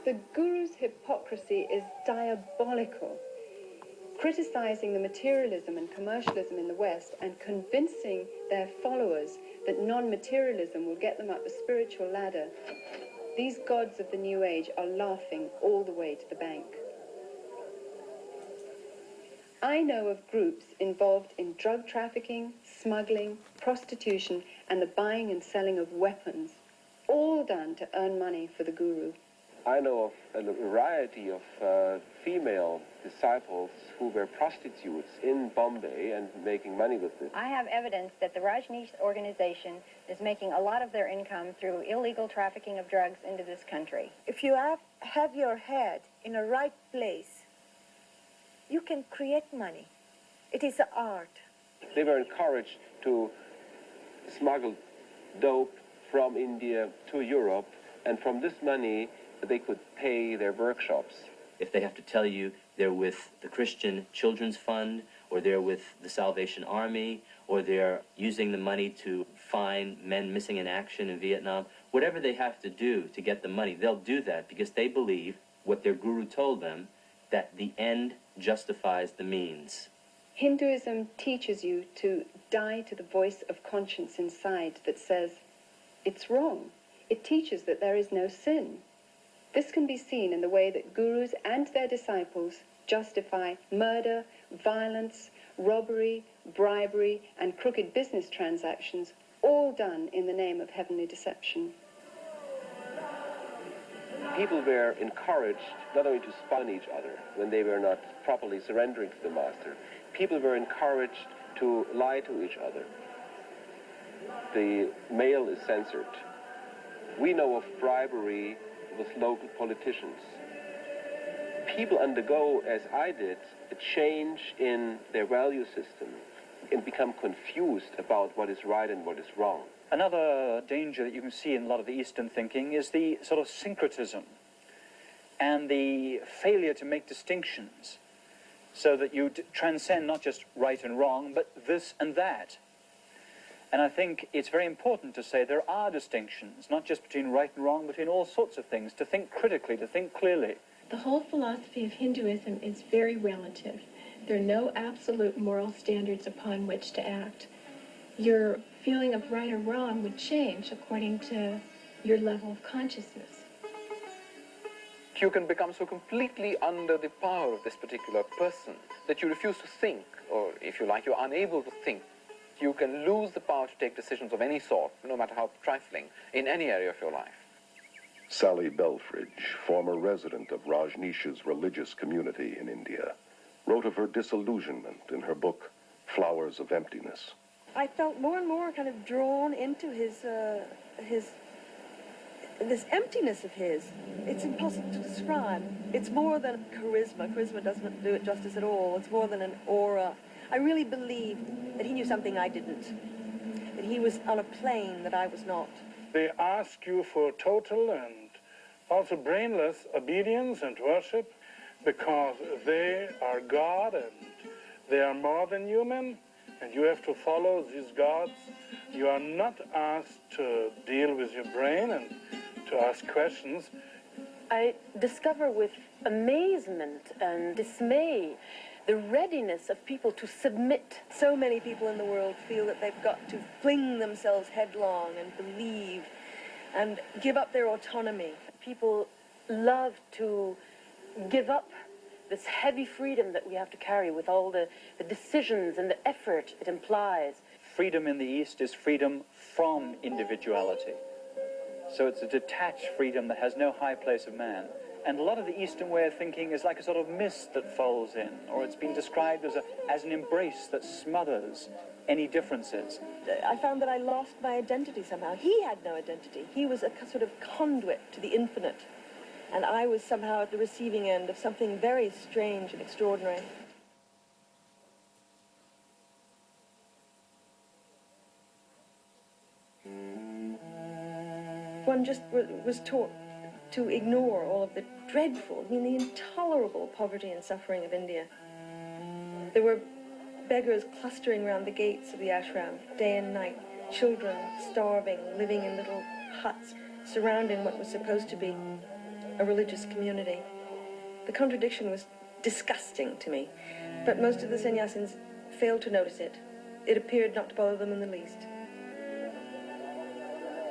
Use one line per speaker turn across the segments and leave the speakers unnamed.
The guru's hypocrisy is diabolical, criticizing the materialism and commercialism in the West and convincing their followers that non-materialism will get them up the spiritual ladder. These gods of the New Age are laughing all the way to the bank. I know of groups involved in drug trafficking, smuggling, prostitution, and the buying and selling of weapons, all done to earn money for the guru.
I know of a variety of female disciples who were prostitutes in Bombay and making money with this.
I have evidence that the Rajneesh organization is making a lot of their income through illegal trafficking of drugs into this country.
If you have your head in a right place, you can create money. It is an art.
They were encouraged to smuggle dope from India to Europe, and from this money they could pay their workshops.
If they have to tell you they're with the Christian Children's Fund, or they're with the Salvation Army, or they're using the money to find men missing in action in Vietnam, whatever they have to do to get the money, they'll do that because they believe what their guru told them, that the end justifies the means.
Hinduism teaches you to die to the voice of conscience inside that says, it's wrong. It teaches that there is no sin. This can be seen in the way that gurus and their disciples justify murder, violence, robbery, bribery, and crooked business transactions, all done in the name of heavenly deception.
People were encouraged not only to spy on each other when they were not properly surrendering to the master. People were encouraged to lie to each other. The mail is censored. We know of bribery with local politicians. People undergo, as I did, a change in their value system and become confused about what is right and what is wrong.
Another danger that you can see in a lot of the Eastern thinking is the sort of syncretism and the failure to make distinctions so that you transcend not just right and wrong, but this and that. And I think it's very important to say there are distinctions, not just between right and wrong, but between all sorts of things, to think critically, to think clearly.
The whole philosophy of Hinduism is very relative. There are no absolute moral standards upon which to act. Your feeling of right or wrong would change according to your level of consciousness.
You can become so completely under the power of this particular person that you refuse to think, or if you like, you're unable to think. You can lose the power to take decisions of any sort, no matter how trifling, in any area of your life.
Sally Belfridge, former resident of Rajneesh's religious community in India, wrote of her disillusionment in her book, Flowers of Emptiness.
I felt more and more kind of drawn into this emptiness of his. It's impossible to describe. It's more than charisma. Charisma doesn't do it justice at all. It's more than an aura. I really believe that he knew something I didn't, that he was on a plane that I was not.
They ask you for total and also brainless obedience and worship because they are God and they are more than human, and you have to follow these gods. You are not asked to deal with your brain and to ask questions.
I discover with amazement and dismay the readiness of people to submit.
So many people in the world feel that they've got to fling themselves headlong and believe and give up their autonomy.
People love to give up this heavy freedom that we have to carry with all the decisions and the effort it implies.
Freedom in the East is freedom from individuality. So it's a detached freedom that has no high place of man. And a lot of the Eastern way of thinking is like a sort of mist that folds in, or it's been described as an embrace that smothers any differences.
I found that I lost my identity somehow. He had no identity. He was a sort of conduit to the infinite. And I was somehow at the receiving end of something very strange and extraordinary. One just was taught to ignore all of the dreadful, the intolerable poverty and suffering of India. There were beggars clustering around the gates of the ashram, day and night, children starving, living in little huts, surrounding what was supposed to be a religious community. The contradiction was disgusting to me, but most of the sannyasins failed to notice it. It appeared not to bother them in the least.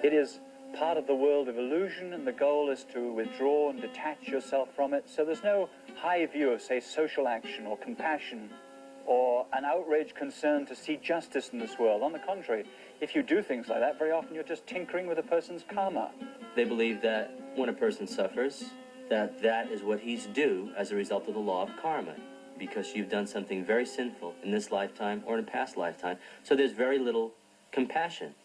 It is part of the world of illusion, and the goal is to withdraw and detach yourself from it. So there's no high view of, say, social action or compassion or an outraged concern to see justice in this world. On the contrary, if you do things like that, very often you're just tinkering with a person's karma.
They believe that when a person suffers, that is what he's due as a result of the law of karma, because you've done something very sinful in this lifetime or in a past lifetime. So there's very little compassion.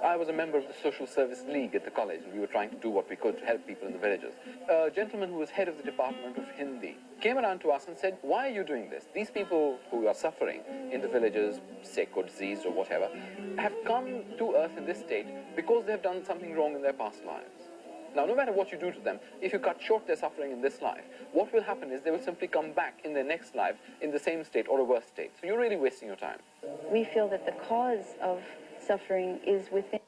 I was a member of the Social Service League at the college, and we were trying to do what we could to help people in the villages. A gentleman who was head of the Department of Hindi came around to us and said, "Why are you doing this? These people who are suffering in the villages, sick or diseased or whatever, have come to earth in this state because they have done something wrong in their past lives. Now, no matter what you do to them, if you cut short their suffering in this life, what will happen is they will simply come back in their next life in the same state or a worse state. So you're really wasting your time."
We feel that the cause of suffering is within,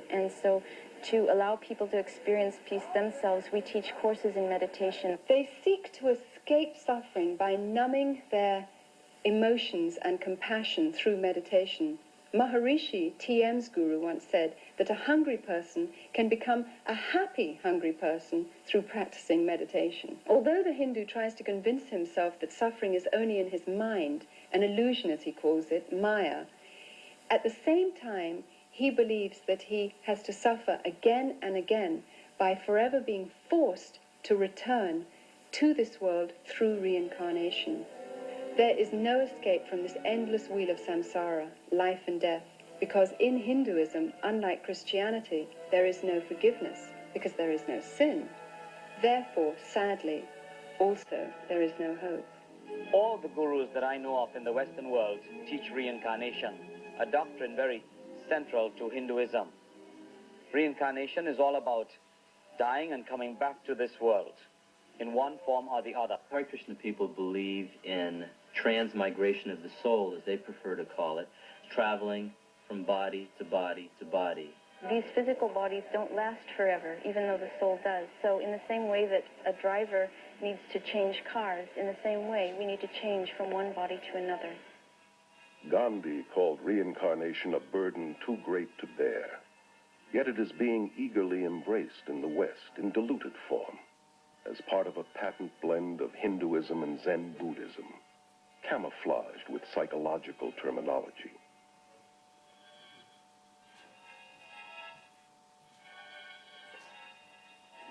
and so to allow people to experience peace themselves, we teach courses in meditation.
They seek to escape suffering by numbing their emotions and compassion through meditation. Maharishi, TM's guru, once said that a hungry person can become a happy hungry person through practicing meditation. Although the Hindu tries to convince himself that suffering is only in his mind, an illusion as he calls it, maya, at the same time he believes that he has to suffer again and again by forever being forced to return to this world through reincarnation. There is no escape from this endless wheel of samsara, life and death, because in Hinduism, unlike Christianity, there is no forgiveness, because there is no sin. Therefore, sadly, also, there is no hope.
All the gurus that I know of in the Western world teach reincarnation, a doctrine very central to Hinduism. Reincarnation is all about dying and coming back to this world in one form or the other.
Hare Krishna people believe in transmigration of the soul, as they prefer to call it, traveling from body to body to body.
These physical bodies don't last forever, even though the soul does. So in the same way that a driver needs to change cars, in the same way we need to change from one body to another.
Gandhi called reincarnation a burden too great to bear. Yet it is being eagerly embraced in the West in diluted form, as part of a patent blend of Hinduism and Zen Buddhism, camouflaged with psychological terminology.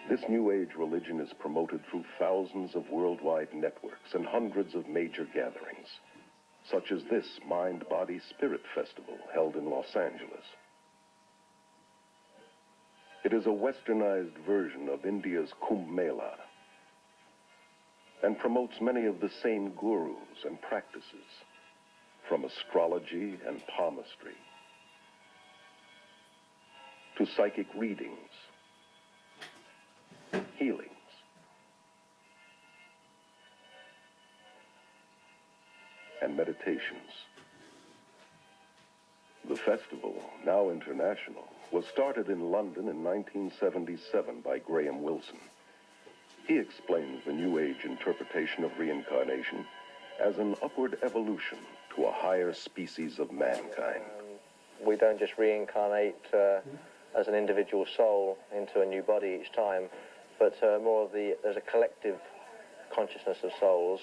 This New Age religion is promoted through thousands of worldwide networks and hundreds of major gatherings, such as this Mind, Body, Spirit Festival held in Los Angeles. It is a westernized version of India's Kumbh Mela and promotes many of the same gurus and practices, from astrology and palmistry to psychic readings, healings, and meditations. The festival, now international, was started in London in 1977 by Graham Wilson. He explains the New Age interpretation of reincarnation as an upward evolution to a higher species of mankind.
We don't just reincarnate as an individual soul into a new body each time, but more of there's a collective consciousness of souls,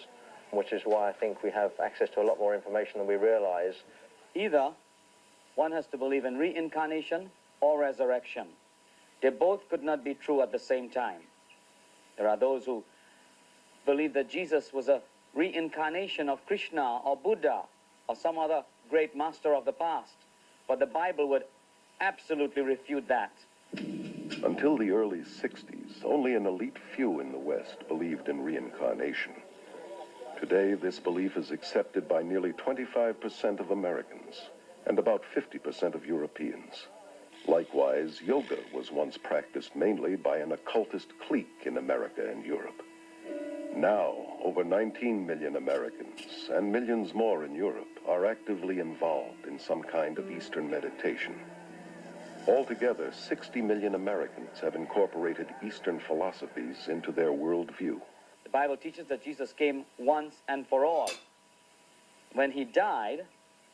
which is why I think we have access to a lot more information than we realize.
Either one has to believe in reincarnation or resurrection. They both could not be true at the same time. There are those who believe that Jesus was a reincarnation of Krishna or Buddha or some other great master of the past, but the Bible would absolutely refute that.
Until the early 60s, only an elite few in the West believed in reincarnation. Today, this belief is accepted by nearly 25% of Americans and about 50% of Europeans. Likewise, yoga was once practiced mainly by an occultist clique in America and Europe. Now, over 19 million Americans and millions more in Europe are actively involved in some kind of Eastern meditation. Altogether, 60 million Americans have incorporated Eastern philosophies into their worldview.
The Bible teaches that Jesus came once and for all. When he died,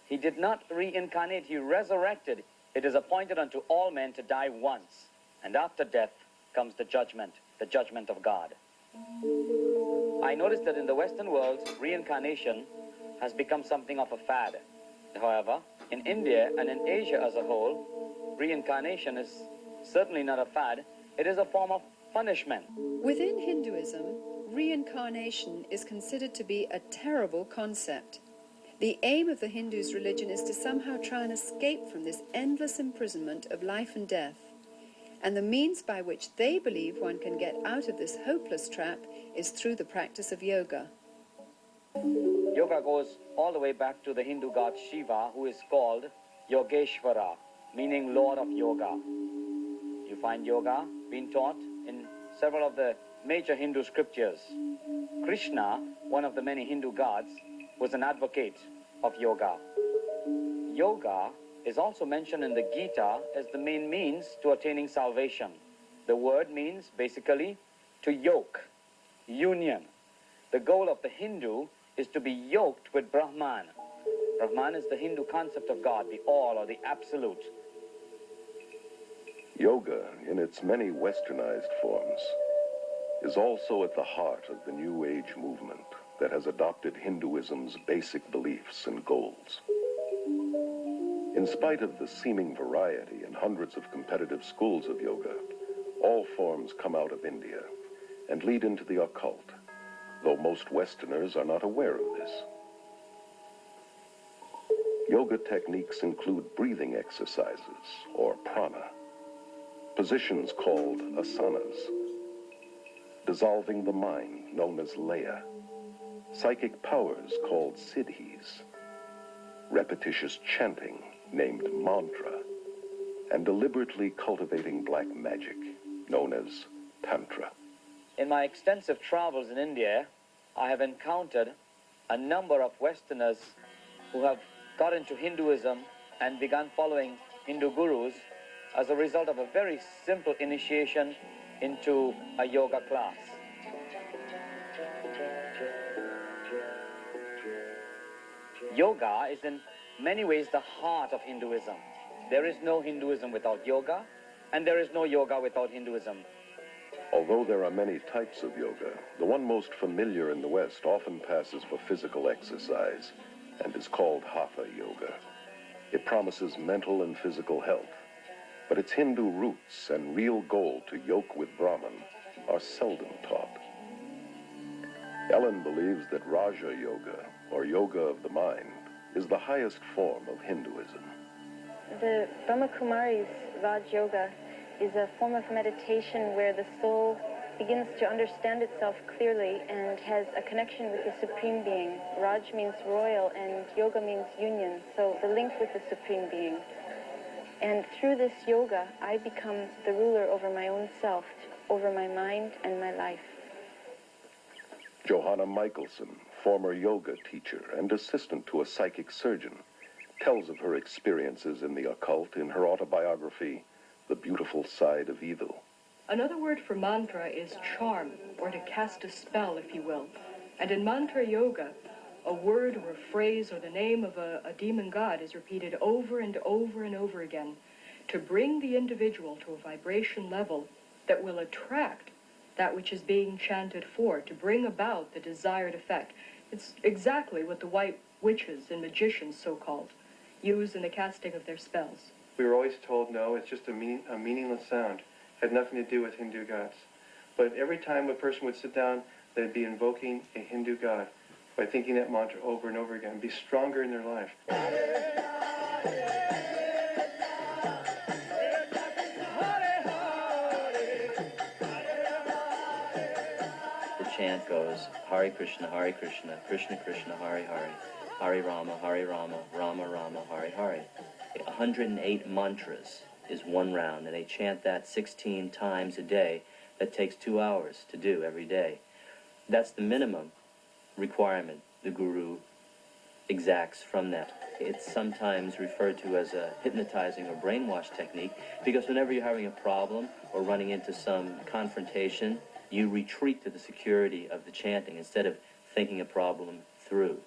he did not reincarnate, he resurrected. It is appointed unto all men to die once, and after death comes the judgment of God. I noticed that in the Western world, reincarnation has become something of a fad. However, in India and in Asia as a whole, reincarnation is certainly not a fad, it is a form of punishment.
Within Hinduism, reincarnation is considered to be a terrible concept. The aim of the Hindus' religion is to somehow try and escape from this endless imprisonment of life and death. And the means by which they believe one can get out of this hopeless trap is through the practice of yoga.
Yoga goes all the way back to the Hindu god Shiva, who is called Yogeshwara, meaning Lord of Yoga. You find yoga being taught in several of the major Hindu scriptures. Krishna, one of the many Hindu gods, was an advocate of yoga. Yoga is also mentioned in the Gita as the main means to attaining salvation. The word means basically to yoke, union. The goal of the Hindu is to be yoked with Brahman. Brahman is the Hindu concept of God, the all or the absolute.
Yoga, in its many westernized forms, is also at the heart of the New Age movement that has adopted Hinduism's basic beliefs and goals. In spite of the seeming variety and hundreds of competitive schools of yoga, all forms come out of India and lead into the occult, though most Westerners are not aware of this. Yoga techniques include breathing exercises, or prana, positions called asanas, dissolving the mind, known as laya, psychic powers called siddhis, repetitious chanting, named mantra, and deliberately cultivating black magic, known as tantra.
In my extensive travels in India, I have encountered a number of Westerners who have got into Hinduism and begun following Hindu gurus as a result of a very simple initiation into a yoga class. Yoga is in many ways the heart of Hinduism. There is no Hinduism without yoga, and there is no yoga without Hinduism.
Although there are many types of yoga, the one most familiar in the West often passes for physical exercise and is called hatha yoga. It promises mental and physical health, but its Hindu roots and real goal to yoke with Brahman are seldom taught. Ellen believes that Raja Yoga, or yoga of the mind, is the highest form of Hinduism.
The Brahma Kumari's Raj Yoga is a form of meditation where the soul begins to understand itself clearly and has a connection with the Supreme Being. Raj means royal and yoga means union, so the link with the Supreme Being. And through this yoga, I become the ruler over my own self, over my mind and my life.
Johanna Michelson, former yoga teacher and assistant to a psychic surgeon, tells of her experiences in the occult in her autobiography, The Beautiful Side of Evil.
Another word for mantra is charm, or to cast a spell, if you will. And in mantra yoga, a word or a phrase or the name of a demon god is repeated over and over and over again to bring the individual to a vibration level that will attract that which is being chanted for, to bring about the desired effect. It's exactly what the white witches and magicians, so-called, use in the casting of their spells.
We were always told, no, it's just a meaningless sound. It had nothing to do with Hindu gods. But every time a person would sit down, they'd be invoking a Hindu god by thinking that mantra over and over again, be stronger in their life.
The chant goes, Hare Krishna, Krishna Krishna, Hare Hare, Hare Rama, Rama Rama, Hare Hare. 108 mantras is one round, and they chant that 16 times a day. That takes 2 hours to do every day. That's the minimum requirement the guru exacts from that. It's sometimes referred to as a hypnotizing or brainwash technique, because whenever you're having a problem or running into some confrontation, you retreat to the security of the chanting instead of thinking a problem through.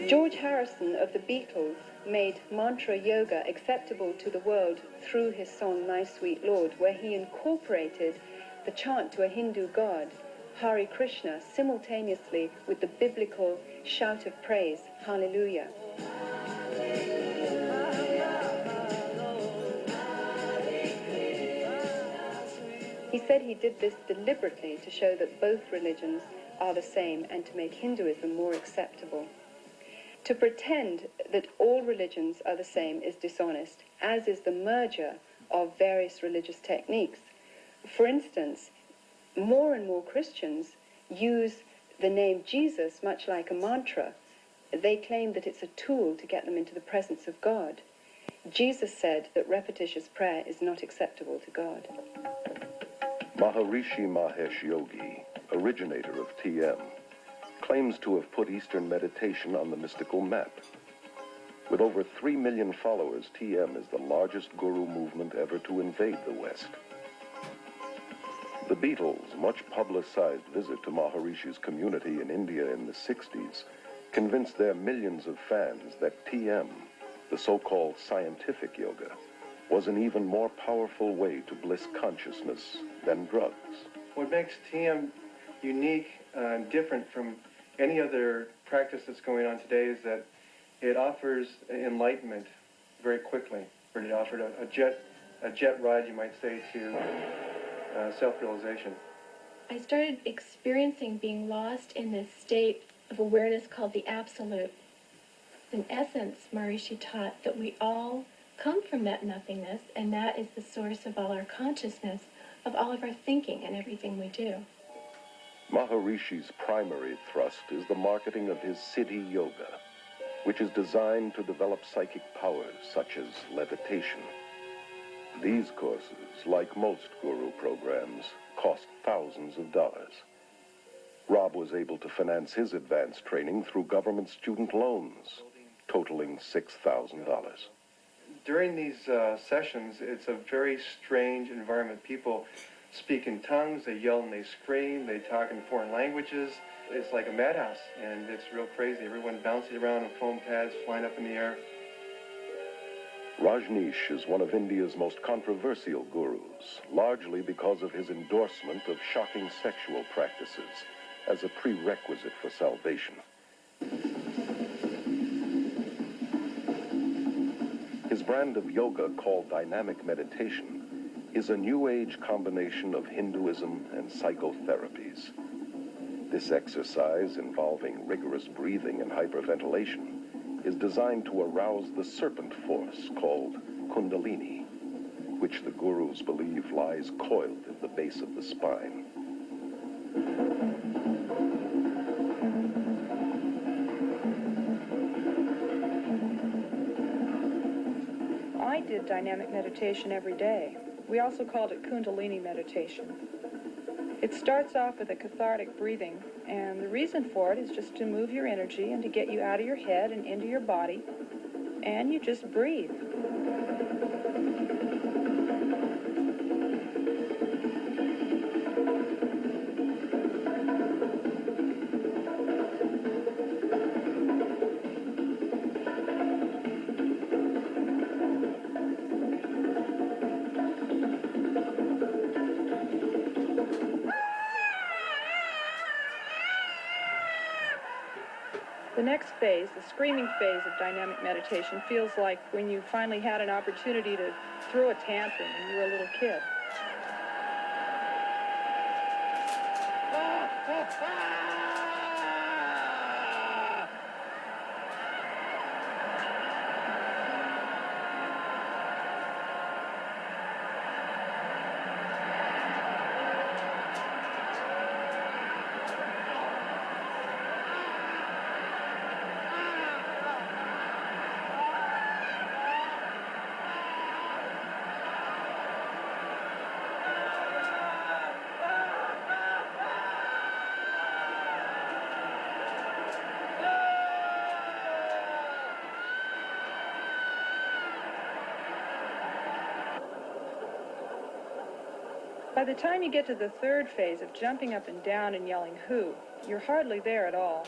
George Harrison of the Beatles made mantra yoga acceptable to the world through his song My Sweet Lord, where he incorporated the chant to a Hindu god, Hare Krishna, simultaneously with the biblical shout of praise, Hallelujah. He said he did this deliberately to show that both religions are the same and to make Hinduism more acceptable. To pretend that all religions are the same is dishonest, as is the merger of various religious techniques. For instance, more and more Christians use the name Jesus much like a mantra. They claim that it's a tool to get them into the presence of God. Jesus said that repetitious prayer is not acceptable to God.
Maharishi Mahesh Yogi, originator of TM, claims to have put Eastern meditation on the mystical map. With over 3 million followers, TM is the largest guru movement ever to invade the West. The Beatles' much publicized visit to Maharishi's community in India in the 60s convinced their millions of fans that TM, the so-called scientific yoga, was an even more powerful way to bliss consciousness than drugs.
What makes TM unique and different from any other practice that's going on today is that it offers enlightenment very quickly. It offered a jet ride, you might say, to self-realization.
I started experiencing being lost in this state of awareness called the absolute. In essence, Maharishi taught that we all come from that nothingness, and that is the source of all our consciousness, of all of our thinking and everything we do.
Maharishi's primary thrust is the marketing of his Siddhi Yoga, which is designed to develop psychic powers such as levitation. These courses, like most guru programs, cost thousands of dollars. Rob was able to finance his advanced training through government student loans, totaling $6,000.
During these sessions, it's a very strange environment. People speak in tongues, they yell and they scream, they talk in foreign languages. It's like a madhouse, and it's real crazy. Everyone bouncing around on foam pads, flying up in the air.
Rajneesh is one of India's most controversial gurus, largely because of his endorsement of shocking sexual practices as a prerequisite for salvation. His brand of yoga, called dynamic meditation, is a New Age combination of Hinduism and psychotherapies. This exercise, involving rigorous breathing and hyperventilation, is designed to arouse the serpent force called kundalini, which the gurus believe lies coiled at the base of the spine.
I did dynamic meditation every day. We also called it kundalini meditation. It starts off with a cathartic breathing, and the reason for it is just to move your energy and to get you out of your head and into your body, and you just breathe. The next phase, the screaming phase of dynamic meditation, feels like when you finally had an opportunity to throw a tantrum when you were a little kid. By the time you get to the third phase of jumping up and down and yelling who, you're hardly there at all.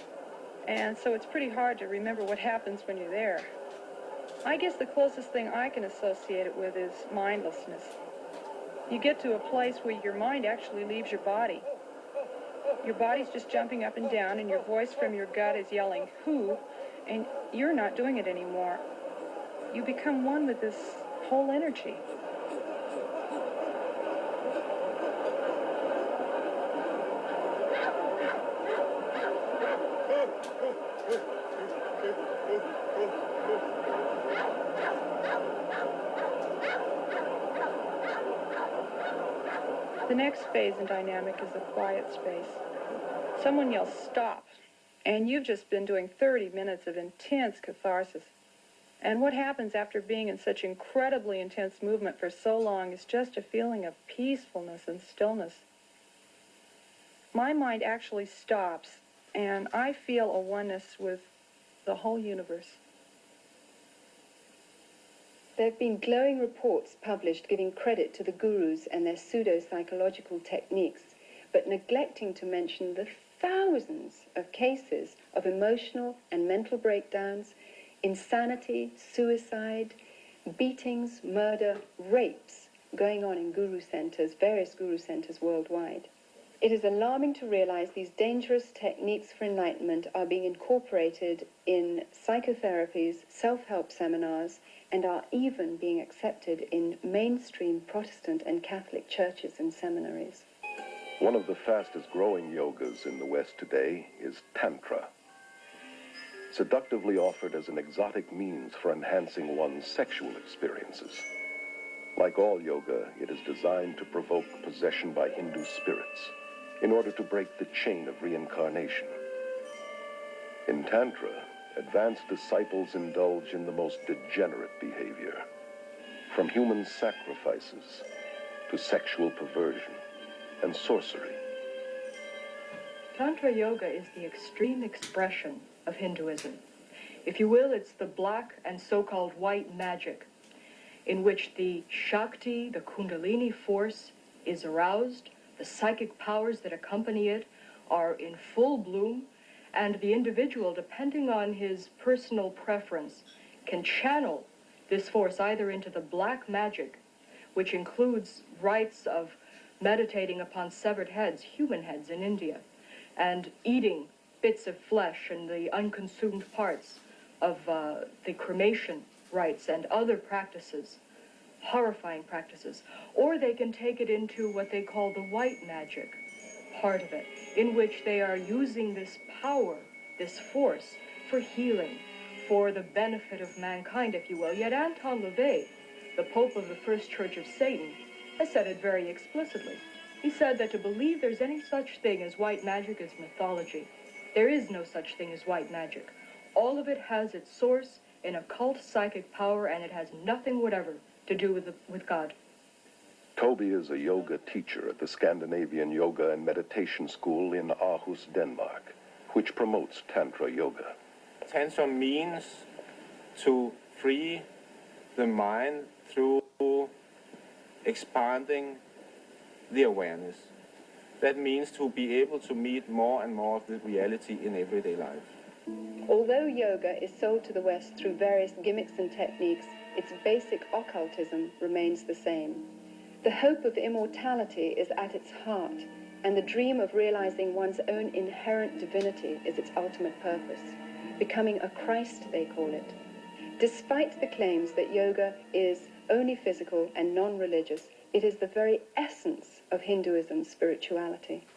And so it's pretty hard to remember what happens when you're there. I guess the closest thing I can associate it with is mindlessness. You get to a place where your mind actually leaves your body. Your body's just jumping up and down, and your voice from your gut is yelling who, and you're not doing it anymore. You become one with this whole energy. The next phase in dynamic is the quiet space. Someone yells stop, and you've just been doing 30 minutes of intense catharsis. And what happens after being in such incredibly intense movement for so long is just a feeling of peacefulness and stillness. My mind actually stops, and I feel a oneness with the whole universe.
There have been glowing reports published giving credit to the gurus and their pseudo-psychological techniques, but neglecting to mention the thousands of cases of emotional and mental breakdowns, insanity, suicide, beatings, murder, rapes going on in guru centers, various guru centers worldwide. It is alarming to realize these dangerous techniques for enlightenment are being incorporated in psychotherapies, self-help seminars, and are even being accepted in mainstream Protestant and Catholic churches and seminaries.
One of the fastest growing yogas in the West today is Tantra. Seductively offered as an exotic means for enhancing one's sexual experiences. Like all yoga, it is designed to provoke possession by Hindu spirits in order to break the chain of reincarnation. In Tantra, advanced disciples indulge in the most degenerate behavior, from human sacrifices to sexual perversion and sorcery.
Tantra yoga is the extreme expression of Hinduism. If you will, it's the black and so-called white magic, in which the Shakti, the Kundalini force, is aroused, the psychic powers that accompany it are in full bloom, and the individual, depending on his personal preference, can channel this force either into the black magic, which includes rites of meditating upon severed heads, human heads in India, and eating bits of flesh and the unconsumed parts of the cremation rites and other practices, horrifying practices. Or they can take it into what they call the white magic part of it, in which they are using this power, this force, for healing, for the benefit of mankind, if you will. Yet Anton LaVey, the Pope of the First Church of Satan, has said it very explicitly. He said that to believe there's any such thing as white magic is mythology. There is no such thing as white magic. All of it has its source in occult psychic power, and it has nothing whatever to do with God.
Toby is a yoga teacher at the Scandinavian Yoga and Meditation School in Aarhus, Denmark, which promotes Tantra yoga.
Tantra means to free the mind through expanding the awareness. That means to be able to meet more and more of the reality in everyday life.
Although yoga is sold to the West through various gimmicks and techniques, its basic occultism remains the same. The hope of immortality is at its heart, and the dream of realizing one's own inherent divinity is its ultimate purpose. Becoming a Christ, they call it. Despite the claims that yoga is only physical and non-religious, it is the very essence of Hinduism's spirituality.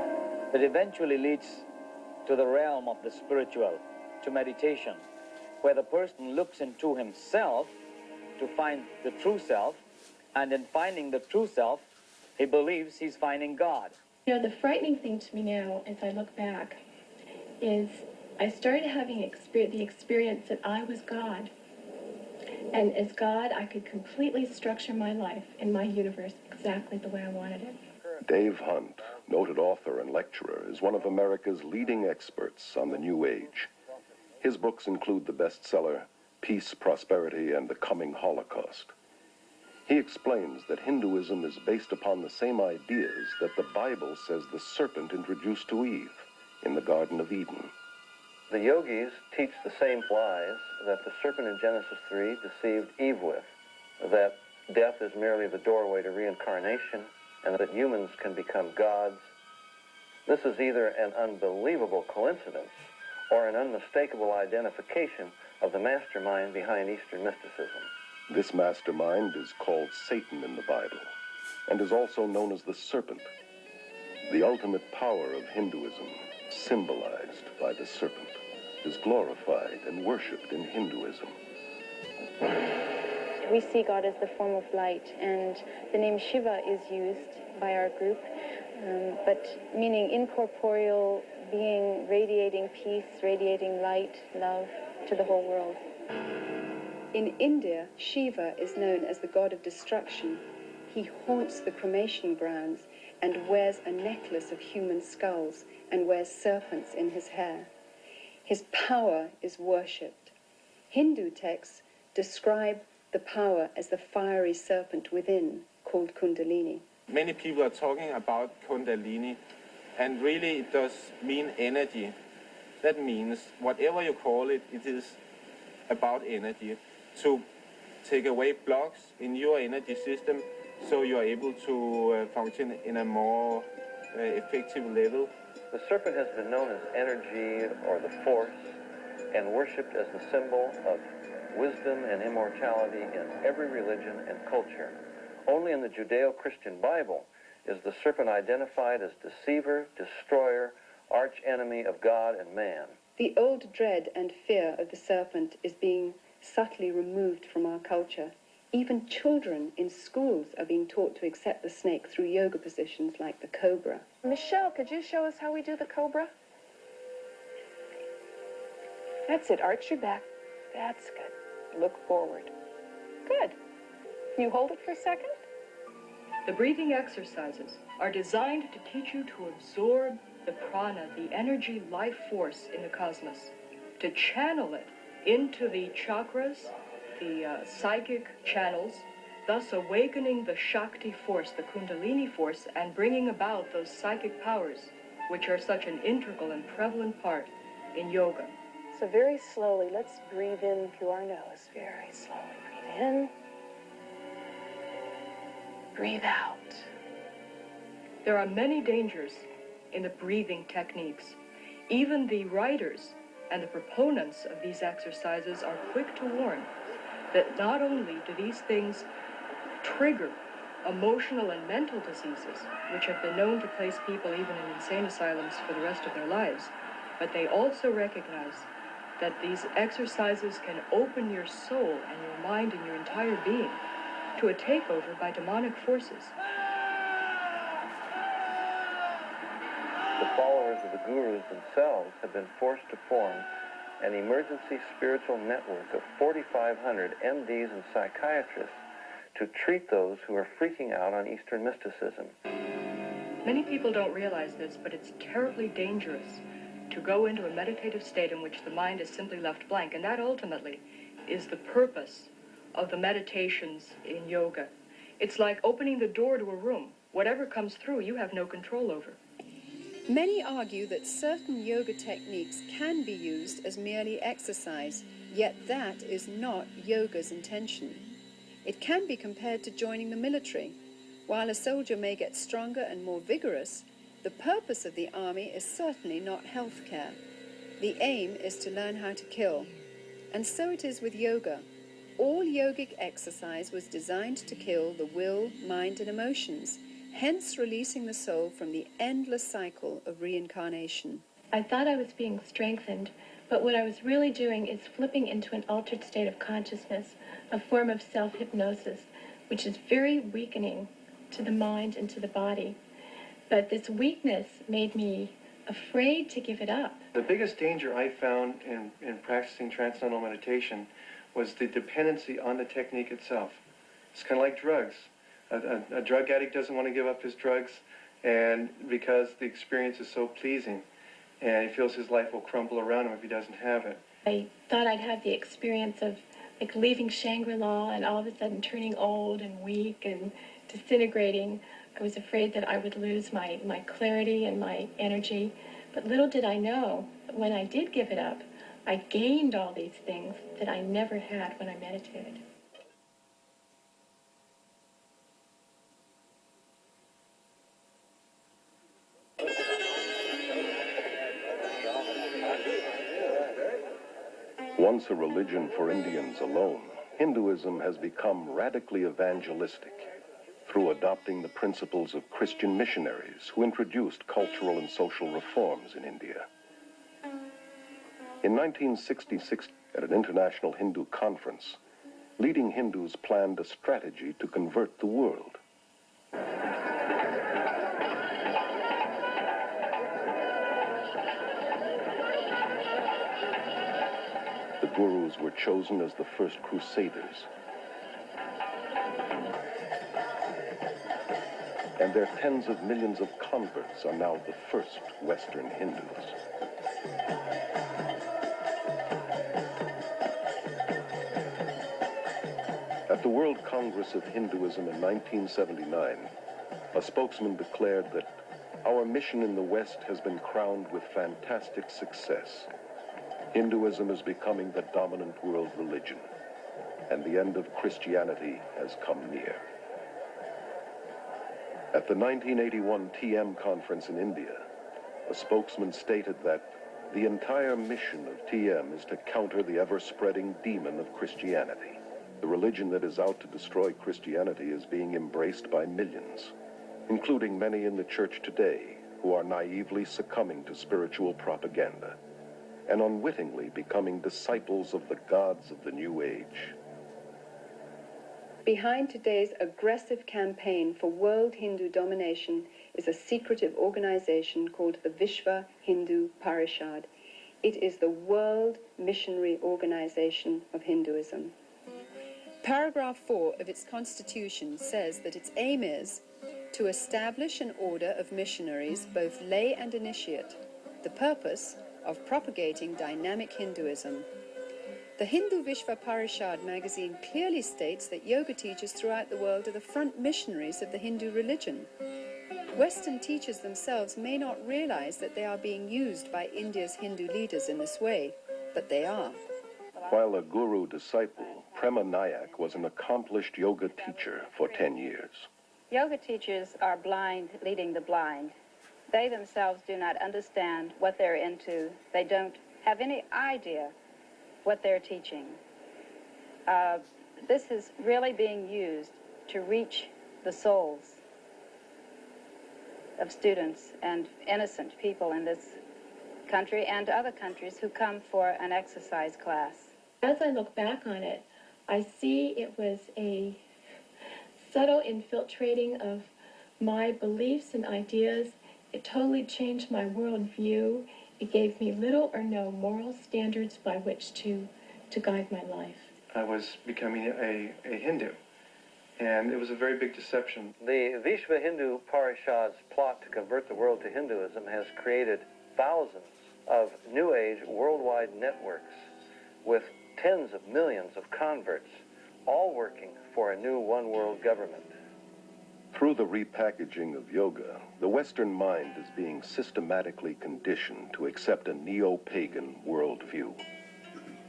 It eventually leads to the realm of the spiritual, to meditation, where the person looks into himself to find the true self, and in finding the true self, he believes he's finding God.
You know, the frightening thing to me now, as I look back, is I started having the experience that I was God. And as God, I could completely structure my life and my universe exactly the way I wanted it.
Dave Hunt, noted author and lecturer, is one of America's leading experts on the New Age. His books include the bestseller Peace, Prosperity, and the Coming Holocaust. He explains that Hinduism is based upon the same ideas that the Bible says the serpent introduced to Eve in the Garden of Eden.
The yogis teach the same lies that the serpent in Genesis 3 deceived Eve with, that death is merely the doorway to reincarnation, and that humans can become gods. This is either an unbelievable coincidence or an unmistakable identification of the mastermind behind Eastern mysticism.
This mastermind is called Satan in the Bible, and is also known as the serpent, the ultimate power of Hinduism, symbolized by the serpent, is glorified and worshipped in Hinduism.
We see God as the form of light, and the name Shiva is used by our group, but meaning incorporeal being, radiating peace, radiating light, love to the whole world.
In India, Shiva is known as the god of destruction. He haunts the cremation grounds and wears a necklace of human skulls and wears serpents in his hair. His power is worshipped. Hindu texts describe the power as the fiery serpent within, called Kundalini.
Many people are talking about Kundalini, and really it does mean energy. That means whatever you call it, it is about energy. To take away blocks in your energy system so you are able to function in a more effective level.
The serpent has been known as energy or the force and worshipped as the symbol of wisdom and immortality in every religion and culture. Only in the Judeo-Christian Bible is the serpent identified as deceiver, destroyer, arch-enemy of God and man.
The old dread and fear of the serpent is being subtly removed from our culture. Even children in schools are being taught to accept the snake through yoga positions like the cobra.
Michelle, could you show us how we do the cobra? That's it. Arch your back. That's good. Look forward. Good. You hold it for a second.
The breathing exercises are designed to teach you to absorb the prana, the energy life force in the cosmos, to channel it into the chakras, the psychic channels, thus awakening the Shakti force, the Kundalini force, and bringing about those psychic powers, which are such an integral and prevalent part in yoga.
So very slowly, let's breathe in through our nose. Very slowly. Breathe in. Breathe out.
There are many dangers in the breathing techniques. Even the writers and the proponents of these exercises are quick to warn that not only do these things trigger emotional and mental diseases, which have been known to place people even in insane asylums for the rest of their lives, but they also recognize that these exercises can open your soul and your mind and your entire being to a takeover by demonic forces.
The followers of the gurus themselves have been forced to form an emergency spiritual network of 4,500 MDs and psychiatrists to treat those who are freaking out on Eastern mysticism.
Many people don't realize this, but it's terribly dangerous to go into a meditative state in which the mind is simply left blank, and that ultimately is the purpose of the meditations in yoga. It's like opening the door to a room. Whatever comes through, you have no control over.
Many argue that certain yoga techniques can be used as merely exercise, yet that is not yoga's intention. It can be compared to joining the military. While a soldier may get stronger and more vigorous, the purpose of the army is certainly not healthcare. The aim is to learn how to kill. And so it is with yoga. All yogic exercise was designed to kill the will, mind, and emotions, hence releasing the soul from the endless cycle of reincarnation.
I thought I was being strengthened, but what I was really doing is flipping into an altered state of consciousness, a form of self-hypnosis, which is very weakening to the mind and to the body. But this weakness made me afraid to give it up.
The biggest danger I found in practicing transcendental meditation was the dependency on the technique itself. It's kind of like drugs. A drug addict doesn't want to give up his drugs, and because the experience is so pleasing, and he feels his life will crumble around him if he doesn't have it.
I thought I'd have the experience of like leaving Shangri-La and all of a sudden turning old and weak and disintegrating. I was afraid that I would lose my clarity and my energy. But little did I know that when I did give it up, I gained all these things that I never had when I meditated.
Once a religion for Indians alone, Hinduism has become radically evangelistic through adopting the principles of Christian missionaries who introduced cultural and social reforms in India. In 1966, at an international Hindu conference, leading Hindus planned a strategy to convert the world. The gurus were chosen as the first crusaders, and their tens of millions of converts are now the first Western Hindus. At the World Congress of Hinduism in 1979, a spokesman declared that our mission in the West has been crowned with fantastic success. Hinduism is becoming the dominant world religion, and the end of Christianity has come near. At the 1981 TM conference in India, a spokesman stated that the entire mission of TM is to counter the ever-spreading demon of Christianity. The religion that is out to destroy Christianity is being embraced by millions, including many in the church today who are naively succumbing to spiritual propaganda and unwittingly becoming disciples of the gods of the New Age.
Behind today's aggressive campaign for world Hindu domination is a secretive organization called the Vishva Hindu Parishad. It is the world missionary organization of Hinduism.
Paragraph 4 of its constitution says that its aim is to establish an order of missionaries, both lay and initiate, the purpose of propagating dynamic Hinduism. The Hindu Vishva Parishad magazine clearly states that yoga teachers throughout the world are the front missionaries of the Hindu religion. Western teachers themselves may not realize that they are being used by India's Hindu leaders in this way, but they are.
While a guru disciple, Prema Nayak was an accomplished yoga teacher for 10 years.
Yoga teachers are blind leading the blind. They themselves do not understand what they're into. They don't have any idea what they're teaching. This is really being used to reach the souls of students and innocent people in this country and other countries who come for an exercise class.
As I look back on it, I see it was a subtle infiltrating of my beliefs and ideas. It totally changed my worldview. It gave me little or no moral standards by which to guide my life.
I was becoming a Hindu, and it was a very big deception.
The Vishva Hindu Parishad's plot to convert the world to Hinduism has created thousands of New Age worldwide networks with tens of millions of converts, all working for a new one-world government.
Through the repackaging of yoga, the Western mind is being systematically conditioned to accept a neo-pagan worldview.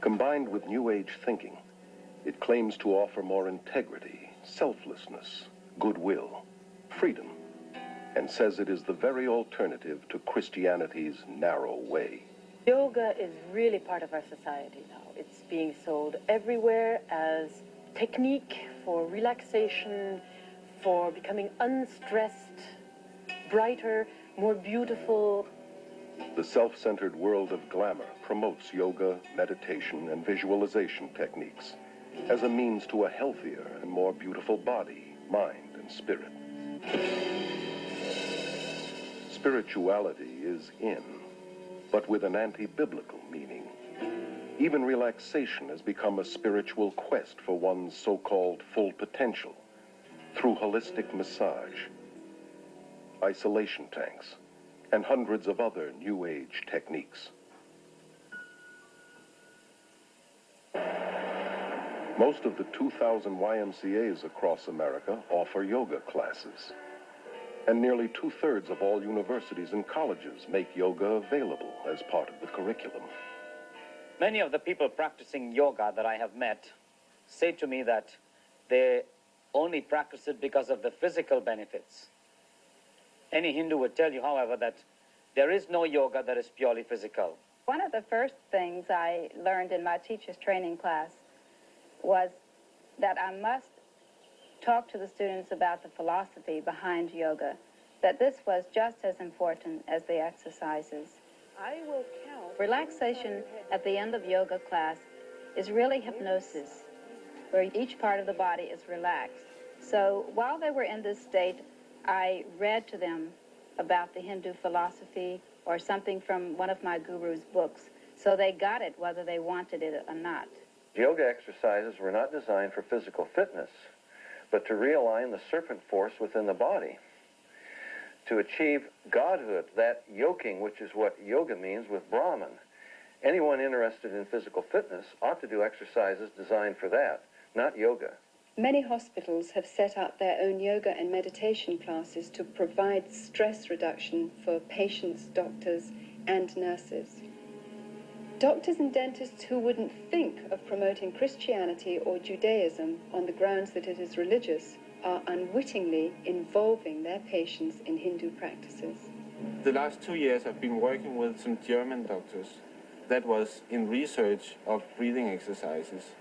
Combined with New Age thinking, it claims to offer more integrity, selflessness, goodwill, freedom, and says it is the very alternative to Christianity's narrow way.
Yoga is really part of our society now. It's being sold everywhere as technique for relaxation, for becoming unstressed, brighter, more beautiful.
The self-centered world of glamour promotes yoga, meditation, and visualization techniques as a means to a healthier and more beautiful body, mind, and spirit. Spirituality is in, but with an anti-biblical meaning. Even relaxation has become a spiritual quest for one's so-called full potential through holistic massage, isolation tanks, and hundreds of other New Age techniques. Most of the 2,000 YMCAs across America offer yoga classes. And nearly 2/3 of all universities and colleges make yoga available as part of the curriculum.
Many of the people practicing yoga that I have met say to me that they only practice it because of the physical benefits. Any Hindu would tell you, however, that there is no yoga that is purely physical.
One of the first things I learned in my teacher's training class was that I must talk to the students about the philosophy behind yoga, that this was just as important as the exercises.
I will count.
Relaxation at the end of yoga class is really hypnosis, where each part of the body is relaxed. So while they were in this state, I read to them about the Hindu philosophy or something from one of my guru's books, so they got it whether they wanted it or not.
Yoga exercises were not designed for physical fitness, but to realign the serpent force within the body, to achieve godhood, that yoking, which is what yoga means, with Brahman. Anyone interested in physical fitness ought to do exercises designed for that, not yoga.
Many hospitals have set up their own yoga and meditation classes to provide stress reduction for patients, doctors, and nurses. Doctors and dentists who wouldn't think of promoting Christianity or Judaism on the grounds that it is religious are unwittingly involving their patients in Hindu practices.
The last 2 years I've been working with some German doctors. That was in research of breathing exercises.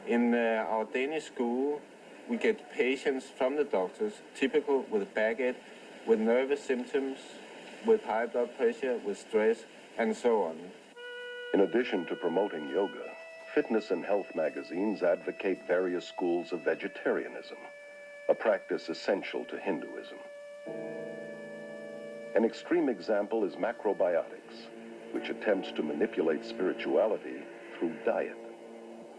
In our Danish school, we get patients from the doctors, typical with backache, with nervous symptoms, with high blood pressure, with stress, and so on.
In addition to promoting yoga, fitness and health magazines advocate various schools of vegetarianism, a practice essential to Hinduism. An extreme example is macrobiotics, which attempts to manipulate spirituality through diet.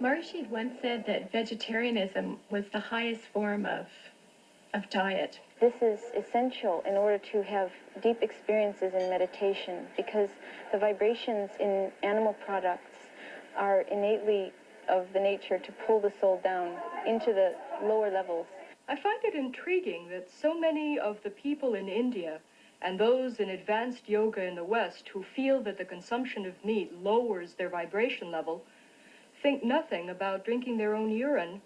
Maharishi once said that vegetarianism was the highest form of diet.
This is essential in order to have deep experiences in meditation, because the vibrations in animal products are innately of the nature to pull the soul down into the lower levels.
I find it intriguing that so many of the people in India and those in advanced yoga in the West who feel that the consumption of meat lowers their vibration level think nothing about drinking their own urine,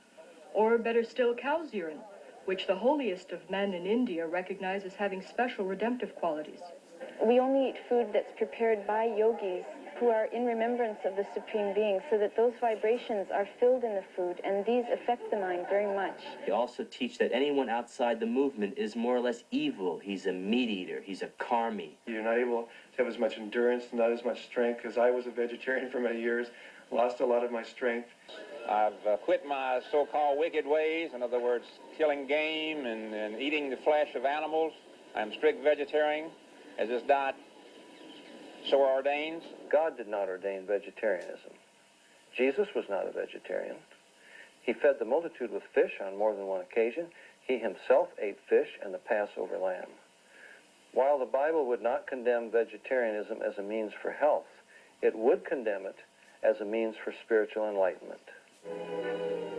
or better still, cow's urine, which the holiest of men in India recognize as having special redemptive qualities.
We only eat food that's prepared by yogis who are in remembrance of the Supreme Being, so that those vibrations are filled in the food, and these affect the mind very much.
They also teach that anyone outside the movement is more or less evil. He's a meat eater. He's a karmi.
You're not able to have as much endurance, not as much strength, because I was a vegetarian for many years, lost a lot of my strength.
I've quit my so-called wicked ways, in other words, killing game and eating the flesh of animals. I'm strict vegetarian, as this diet so ordains.
God did not ordain vegetarianism. Jesus was not a vegetarian. He fed the multitude with fish on more than one occasion. He himself ate fish and the Passover lamb. While the Bible would not condemn vegetarianism as a means for health, it would condemn it as a means for spiritual enlightenment.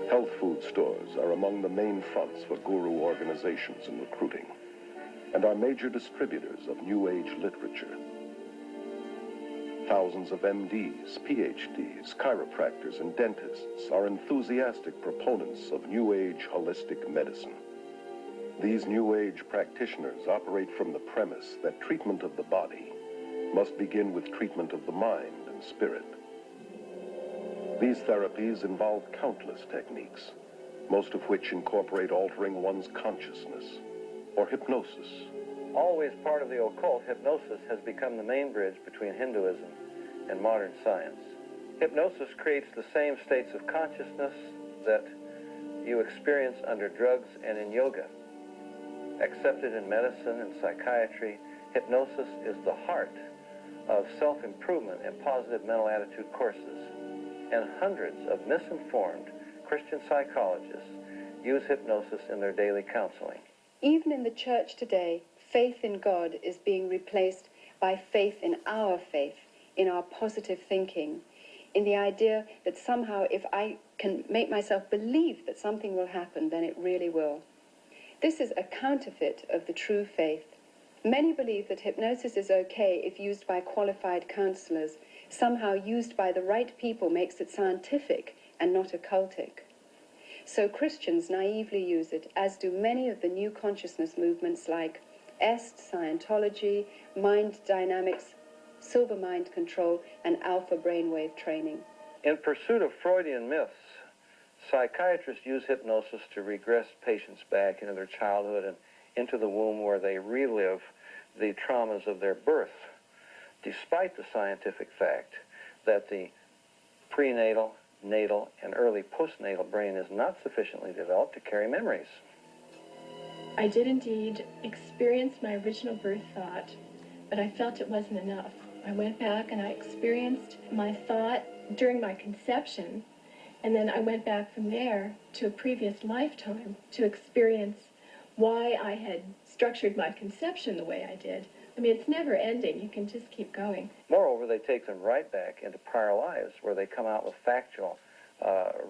Health food stores are among the main fronts for guru organizations in recruiting, and are major distributors of New Age literature. Thousands of MDs, PhDs, chiropractors, and dentists are enthusiastic proponents of New Age holistic medicine. These New Age practitioners operate from the premise that treatment of the body must begin with treatment of the mind and spirit. These therapies involve countless techniques, most of which incorporate altering one's consciousness, or hypnosis.
Always part of the occult, hypnosis has become the main bridge between Hinduism and modern science. Hypnosis creates the same states of consciousness that you experience under drugs and in yoga. Accepted in medicine and psychiatry, hypnosis is the heart of self-improvement and positive mental attitude courses. And hundreds of misinformed Christian psychologists use hypnosis in their daily counseling.
Even in the church today, faith in God is being replaced by faith, in our positive thinking, in the idea that somehow if I can make myself believe that something will happen, then it really will. This is a counterfeit of the true faith. Many believe that hypnosis is okay if used by qualified counselors. Somehow used by the right people makes it scientific and not occultic. So Christians naively use it, as do many of the new consciousness movements like Est, Scientology, mind dynamics, silver mind control, and alpha brainwave training.
In pursuit of Freudian myths, psychiatrists use hypnosis to regress patients back into their childhood and into the womb where they relive the traumas of their birth, despite the scientific fact that the prenatal, natal, and early postnatal brain is not sufficiently developed to carry memories.
I did indeed experience my original birth thought, but I felt it wasn't enough. I went back and I experienced my thought during my conception, and then I went back from there to a previous lifetime to experience why I had structured my conception the way I did. I mean, it's never ending. You can just keep going.
Moreover, they take them right back into prior lives, where they come out with factual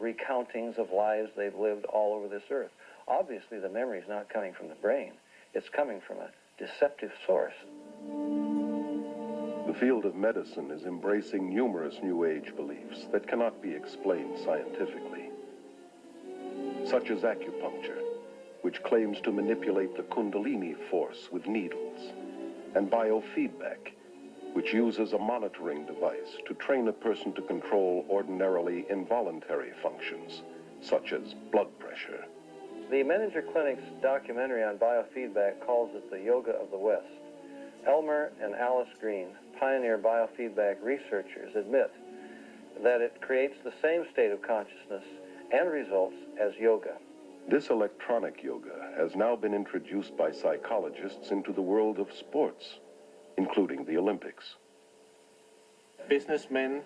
recountings of lives they've lived all over this earth. Obviously, the memory is not coming from the brain. It's coming from a deceptive source.
The field of medicine is embracing numerous New Age beliefs that cannot be explained scientifically, such as acupuncture, which claims to manipulate the Kundalini force with needles, and biofeedback, which uses a monitoring device to train a person to control ordinarily involuntary functions, such as blood pressure.
The Menninger Clinic's documentary on biofeedback calls it the yoga of the West. Elmer and Alice Green, pioneer biofeedback researchers, admit that it creates the same state of consciousness and results as yoga.
This electronic yoga has now been introduced by psychologists into the world of sports, including the Olympics.
Businessmen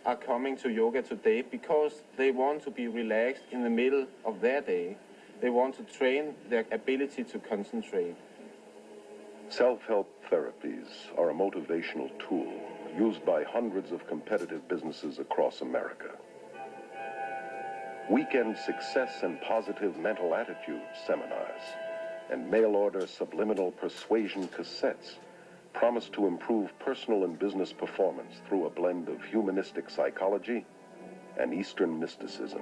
are coming to yoga today because they want to be relaxed in the middle of their day. They want to train their ability to concentrate.
Self-help therapies are a motivational tool used by hundreds of competitive businesses across America. Weekend success and positive mental attitude seminars and mail-order subliminal persuasion cassettes promise to improve personal and business performance through a blend of humanistic psychology and Eastern mysticism.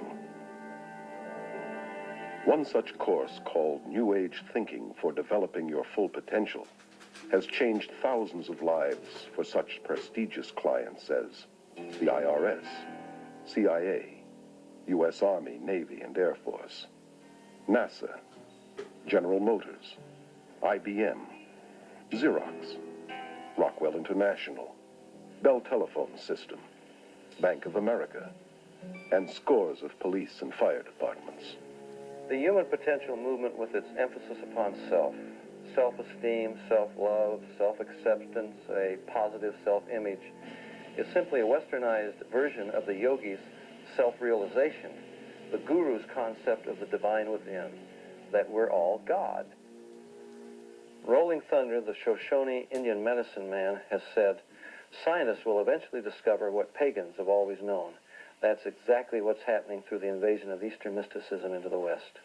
One such course, called New Age Thinking for Developing Your Full Potential, has changed thousands of lives for such prestigious clients as the IRS, CIA, U.S. Army, Navy, and Air Force, NASA, General Motors, IBM, Xerox, Rockwell International, Bell Telephone System, Bank of America, and scores of police and fire departments.
The human potential movement, with its emphasis upon self, self-esteem, self-love, self-acceptance, a positive self-image, is simply a westernized version of the yogi's self-realization, the guru's concept of the divine within, that we're all God. Rolling Thunder, the Shoshone Indian medicine man, has said, scientists will eventually discover what pagans have always known. That's exactly what's happening through the invasion of Eastern mysticism into the West.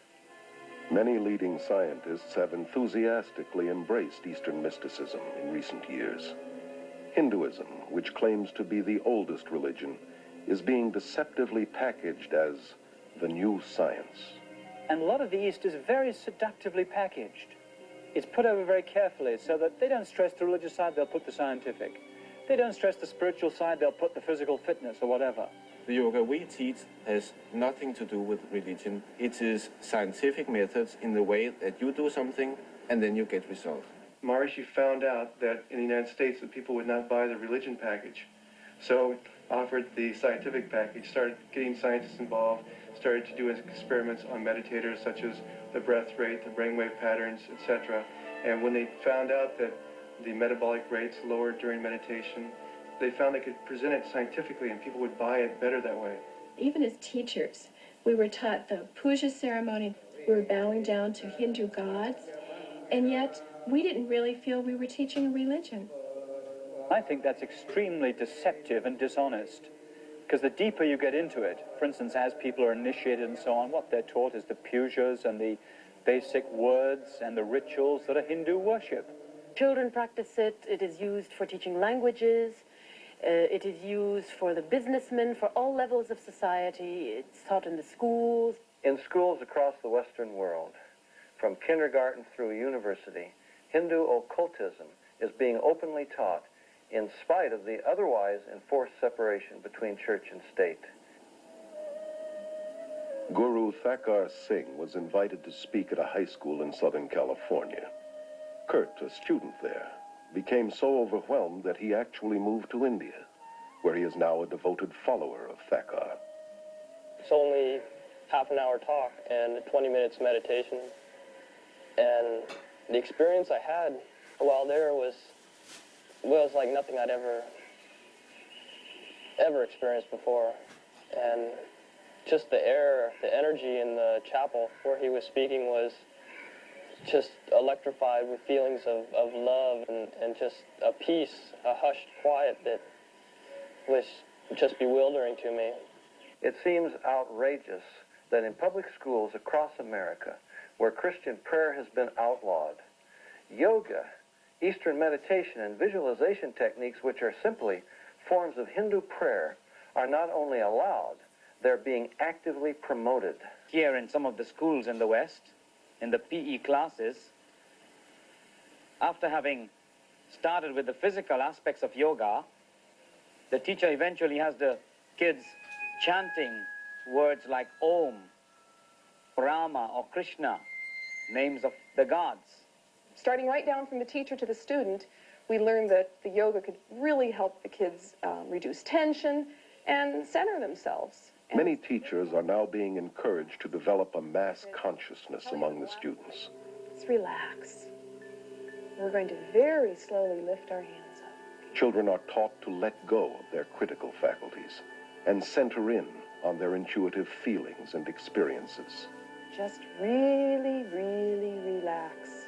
Many leading scientists have enthusiastically embraced Eastern mysticism in recent years. Hinduism, which claims to be the oldest religion, is being deceptively packaged as the new science.
And a lot of the East is very seductively packaged. It's put over very carefully so that they don't stress the religious side, they'll put the scientific. They don't stress the spiritual side, they'll put the physical fitness or whatever.
The yoga we teach has nothing to do with religion. It is scientific methods in the way that you do something and then you get results.
Maharishi found out that in the United States that people would not buy the religion package. So offered the scientific package, started getting scientists involved, started to do experiments on meditators such as the breath rate, the brainwave patterns, etc. And when they found out that the metabolic rates lowered during meditation, they found they could present it scientifically and people would buy it better that way.
Even as teachers, we were taught the puja ceremony. We were bowing down to Hindu gods, and yet we didn't really feel we were teaching a religion.
I think that's extremely deceptive and dishonest. Because the deeper you get into it, for instance, as people are initiated and so on, what they're taught is the pujas and the basic words and the rituals that are Hindu worship.
Children practice it. It is used for teaching languages. It is used for the businessmen, for all levels of society. It's taught in the schools.
In schools across the Western world, from kindergarten through university, Hindu occultism is being openly taught in spite of the otherwise enforced separation between church and state.
Guru Thakkar Singh was invited to speak at a high school in Southern California. Kurt, a student there, became so overwhelmed that he actually moved to India, where he is now a devoted follower of Thakkar.
It's only half an hour talk and 20 minutes meditation. And the experience I had while there was like nothing I'd ever experienced before. And just the air, the energy in the chapel where he was speaking was just electrified with feelings of love and just a peace, a hushed quiet that was just bewildering to me.
It seems outrageous that in public schools across America, where Christian prayer has been outlawed, yoga, Eastern meditation, and visualization techniques, which are simply forms of Hindu prayer, are not only allowed, they're being actively promoted.
Here in some of the schools in the West, in the PE classes, after having started with the physical aspects of yoga, the teacher eventually has the kids chanting words like Om, Rama, or Krishna, names of the gods.
Starting right down from the teacher to the student, we learned that the yoga could really help the kids reduce tension and center themselves.
Many teachers are now being encouraged to develop a mass consciousness among the students.
Let's relax. We're going to very slowly lift our hands up.
Children are taught to let go of their critical faculties and center in on their intuitive feelings and experiences.
Just really, really relax.